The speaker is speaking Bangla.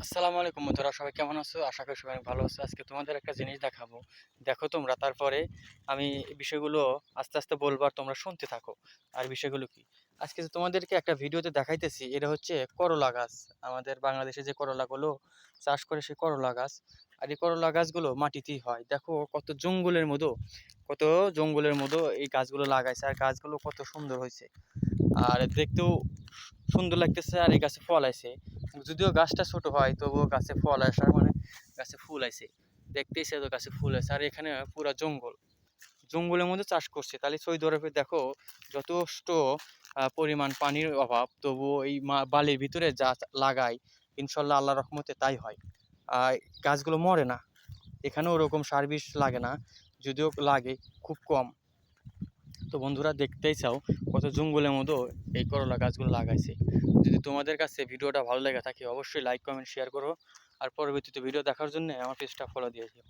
আসসালামু আলাইকুম বন্ধুরা, সবাই কেমন আছো? আশা করি সবাই অনেক ভালো আছো। আজকে তোমাদের একটা জিনিস দেখাবো, দেখো তোমরা। তারপরে আমি এই বিষয়গুলো আস্তে আস্তে বলবো আর তোমরা শুনতে থাকো। আর বিষয়গুলো কি, আজকে যে তোমাদেরকে একটা ভিডিওতে দেখাইতেছি, এটা হচ্ছে করলা গাছ। আমাদের বাংলাদেশে যে করলাগুলো চাষ করে সেই করলা গাছ। আর এই করলা গাছগুলো মাটিতেই হয়। দেখো কত জঙ্গলের মতো এই গাছগুলো লাগাইছে, আর গাছগুলো কত সুন্দর হয়েছে। আর দেখতেও সুন্দর লাগতেছে, আর এই গাছে ফল আইছে। যদিও গাছটা ছোট হয় তবুও গাছে ফল আসার মানে গাছে ফুল আইছে। দেখতেইছে তো গাছে ফুল আছে। আর এখানে পুরা জঙ্গলের মধ্যে চাষ করছে। তাহলে সৌদি আরবে দেখো যথেষ্ট পরিমাণ পানির অভাব, তবুও এই বালির ভিতরে যা লাগায় ইনশাল্লাহ আল্লাহ রহমতে তাই হয়। আর গাছগুলো মরে না। এখানে ওরকম সার বিষ লাগে না, যদিও লাগে খুব কম। তো বন্ধুরা, দেখতেই চাও কত জঙ্গলের মতো এই করলা গাছগুলো লাগাইছে। যদি তোমাদের কাছে ভিডিওটা ভালো লেগে থাকে অবশ্যই লাইক কমেন্ট শেয়ার করো। আর পরবর্তীতে ভিডিও দেখার জন্য আমার পেজটা ফলো দিয়ে দিও।